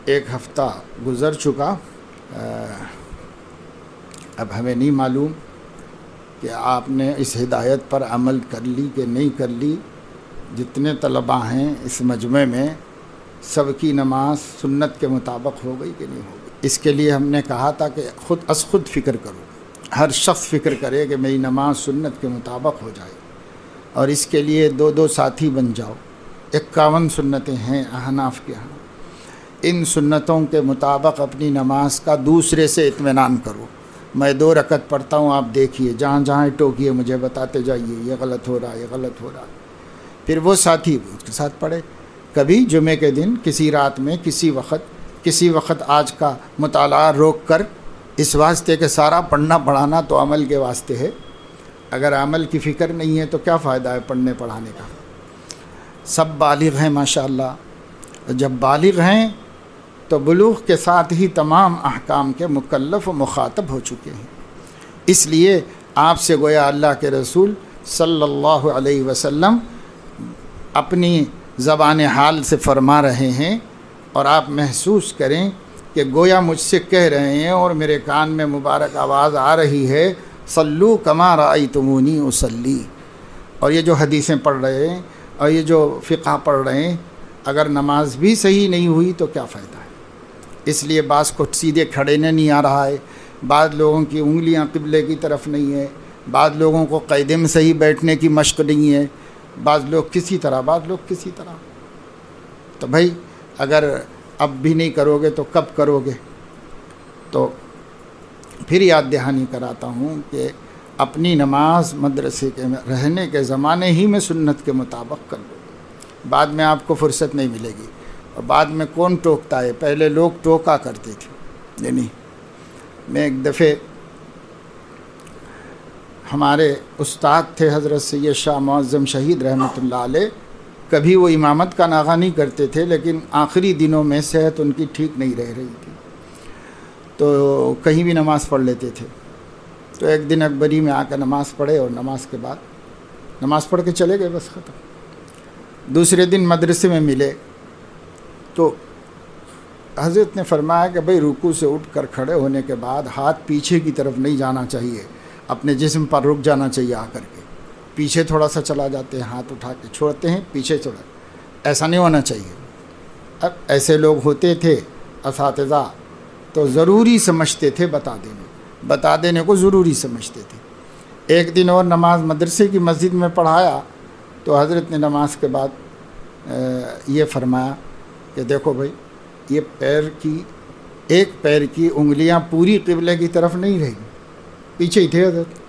ایک ہفتہ گزر چکا، اب ہمیں نہیں معلوم کہ آپ نے اس ہدایت پر عمل کر لی کہ نہیں کر لی۔ جتنے طلباء ہیں اس مجمع میں سب کی نماز سنت کے مطابق ہو گئی کہ نہیں ہو گئی۔ اس کے لیے ہم نے کہا تھا کہ خود فکر کرو، ہر شخص فکر کرے کہ میری نماز سنت کے مطابق ہو جائے، اور اس کے لیے 2 ساتھی بن جاؤ۔ 51 سنتیں ہیں احناف کے ہاں، ان سنتوں کے مطابق اپنی نماز کا دوسرے سے اطمینان کرو۔ میں 2 رکعت پڑھتا ہوں، آپ دیکھیے جہاں جہاں ٹوکیے مجھے بتاتے جائیے یہ غلط ہو رہا ہے، یہ غلط ہو رہا ہے۔ پھر وہ ساتھی اس کے ساتھ پڑھے، کبھی جمعے کے دن کسی رات میں کسی وقت آج کا مطالعہ روک کر، اس واسطے کہ سارا پڑھنا پڑھانا تو عمل کے واسطے ہے، اگر عمل کی فکر نہیں ہے تو کیا فائدہ ہے پڑھنے پڑھانے کا۔ سب بالغ ہیں ماشاءاللہ، جب بالغ ہیں تو بلوغ کے ساتھ ہی تمام احکام کے مکلف و مخاطب ہو چکے ہیں۔ اس لیے آپ سے گویا اللہ کے رسول صلی اللہ علیہ وسلم اپنی زبان حال سے فرما رہے ہیں، اور آپ محسوس کریں کہ گویا مجھ سے کہہ رہے ہیں اور میرے کان میں مبارک آواز آ رہی ہے، صلو کما رأیتمونی اصلی۔ اور یہ جو حدیثیں پڑھ رہے ہیں اور یہ جو فقہ پڑھ رہے ہیں، اگر نماز بھی صحیح نہیں ہوئی تو کیا فائدہ ہے۔ اس لیے بعض کو سیدھے کھڑے نہیں آ رہا ہے، بعض لوگوں کی انگلیاں قبلے کی طرف نہیں ہے، بعض لوگوں کو قاعدے میں صحیح بیٹھنے کی مشق نہیں ہے، بعض لوگ کسی طرح۔ تو بھائی اگر اب بھی نہیں کرو گے تو کب کرو گے؟ تو پھر یاد دہانی کراتا ہوں کہ اپنی نماز مدرسے کے رہنے کے زمانے ہی میں سنت کے مطابق کر لو، بعد میں آپ کو فرصت نہیں ملے گی۔ اور بعد میں کون ٹوکتا ہے؟ پہلے لوگ ٹوکا کرتے تھے۔ یعنی میں ایک دفعہ، ہمارے استاد تھے حضرت سید شاہ معظم شہید رحمۃ اللہ علیہ، کبھی وہ امامت کا ناغہ نہیں کرتے تھے، لیکن آخری دنوں میں صحت ان کی ٹھیک نہیں رہ رہی تھی، تو کہیں بھی نماز پڑھ لیتے تھے۔ تو ایک دن اکبری میں آ کر نماز پڑھے، اور نماز کے بعد نماز پڑھ کے چلے گئے، بس ختم۔ دوسرے دن مدرسے میں ملے تو حضرت نے فرمایا کہ بھئی رکوع سے اٹھ کر کھڑے ہونے کے بعد ہاتھ پیچھے کی طرف نہیں جانا چاہیے، اپنے جسم پر رک جانا چاہیے، آ کر کے پیچھے تھوڑا سا چلا جاتے ہیں، ہاتھ اٹھا کے چھوڑتے ہیں، پیچھے چھوڑا، ایسا نہیں ہونا چاہیے۔ اب ایسے لوگ ہوتے تھے اساتذہ تو ضروری سمجھتے تھے، بتا دینے کو ضروری سمجھتے تھے۔ ایک دن اور نماز مدرسے کی مسجد میں پڑھایا تو حضرت نے نماز کے بعد یہ فرمایا کہ دیکھو بھائی، یہ ایک پیر کی انگلیاں پوری قبلے کی طرف نہیں رہی، پیچھے ہی تھے حضرت۔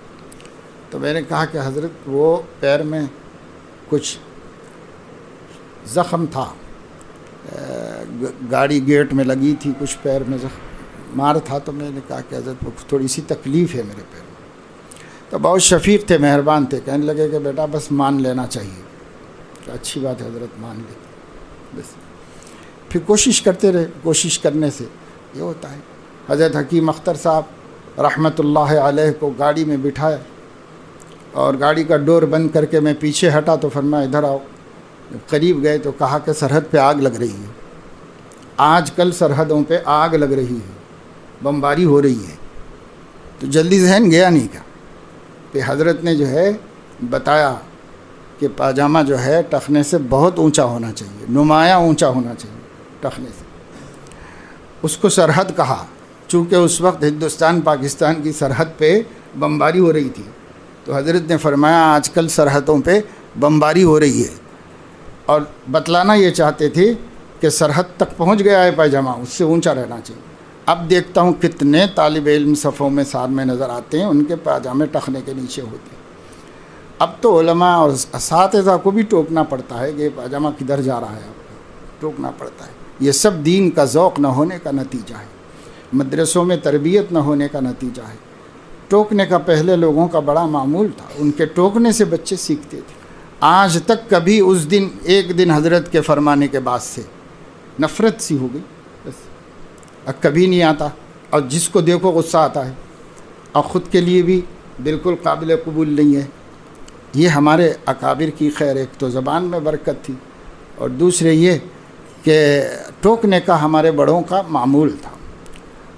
تو میں نے کہا کہ حضرت وہ پیر میں کچھ زخم تھا، گاڑی گیٹ میں لگی تھی، کچھ پیر میں مار تھا، تو میں نے کہا کہ حضرت وہ تھوڑی سی تکلیف ہے میرے پیر میں۔ تو بہت شفیق تھے، مہربان تھے، کہنے لگے کہ بیٹا بس مان لینا چاہیے۔ تو اچھی بات ہے حضرت، مان لے بس۔ پھر کوشش کرتے رہے، کوشش کرنے سے یہ ہوتا ہے۔ حضرت حکیم اختر صاحب رحمۃ اللہ علیہ کو گاڑی میں بٹھایا، اور گاڑی کا ڈور بند کر کے میں پیچھے ہٹا تو فرمایا ادھر آؤ۔ جب قریب گئے تو کہا کہ سرحد پہ آگ لگ رہی ہے، آج کل سرحدوں پہ آگ لگ رہی ہے، بمباری ہو رہی ہے۔ تو جلدی ذہن گیا نہیں کا۔ پھر حضرت نے جو ہے بتایا کہ پاجامہ جو ہے ٹخنے سے بہت اونچا ہونا چاہیے، نمایاں اونچا ہونا چاہیے ٹخنے سے۔ اس کو سرحد کہا، چونکہ اس وقت ہندوستان پاکستان کی سرحد پہ بمباری ہو رہی تھی، تو حضرت نے فرمایا آج کل سرحدوں پہ بمباری ہو رہی ہے، اور بتلانا یہ چاہتے تھے کہ سرحد تک پہنچ گیا ہے پاجامہ، اس سے اونچا رہنا چاہیے۔ اب دیکھتا ہوں کتنے طالب علم صفوں میں ساتھ میں نظر آتے ہیں، ان کے پاجامے ٹخنے کے نیچے ہوتے ہیں۔ اب تو علماء اور اساتذہ کو بھی ٹوکنا پڑتا ہے کہ یہ پاجامہ کدھر جا رہا ہے، آپ کو ٹوکنا پڑتا ہے۔ یہ سب دین کا ذوق نہ ہونے کا نتیجہ ہے، مدرسوں میں تربیت نہ ہونے کا نتیجہ ہے۔ ٹوکنے کا پہلے لوگوں کا بڑا معمول تھا، ان کے ٹوکنے سے بچے سیکھتے تھے۔ آج تک کبھی اس دن ایک دن حضرت کے فرمانے کے بعد سے نفرت سی ہو گئی، بس اب کبھی نہیں آتا، اور جس کو دیکھو غصہ آتا ہے، اور خود کے لیے بھی بالکل قابل قبول نہیں ہے۔ یہ ہمارے اکابر کی خیر، ایک تو زبان میں برکت تھی، اور دوسرے یہ کہ ٹوکنے کا ہمارے بڑوں کا معمول تھا.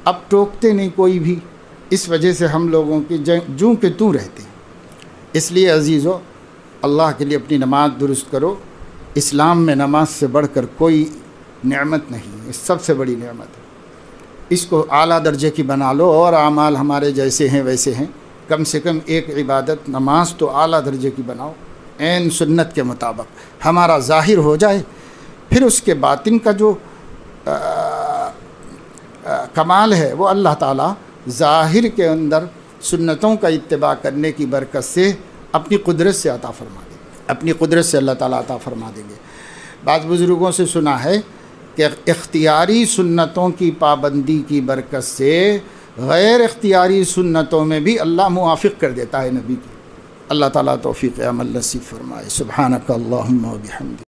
اب ٹوکتے نہیں کوئی بھی، اس وجہ سے ہم لوگوں کی جوں کہ توں رہتے ہیں. اس لیے عزیزو، اللہ کے لیے اپنی نماز درست کرو. اسلام میں نماز سے بڑھ کر کوئی نعمت نہیں، یہ سب سے بڑی نعمت ہے. اس کو اعلیٰ درجے کی بنا لو، اور اعمال ہمارے جیسے ہیں ویسے ہیں. کم سے کم ایک عبادت نماز تو اعلیٰ درجے کی بناؤ، عین سنت کے مطابق ہمارا ظاہر ہو جائے. پھر اس کے باطن کا جو کمال ہے وہ اللہ تعالیٰ ظاہر کے اندر سنتوں کا اتباع کرنے کی برکت سے اپنی قدرت سے عطا فرما دیں گے، اپنی قدرت سے اللہ تعالیٰ عطا فرما دیں گے. بعض بزرگوں سے سنا ہے کہ اختیاری سنتوں کی پابندی کی برکت سے غیر اختیاری سنتوں میں بھی اللہ موافق کر دیتا ہے نبی کی. اللہ تعالیٰ توفیق عمل نصیب فرمائے. سبحانک اللہم و بحمدک.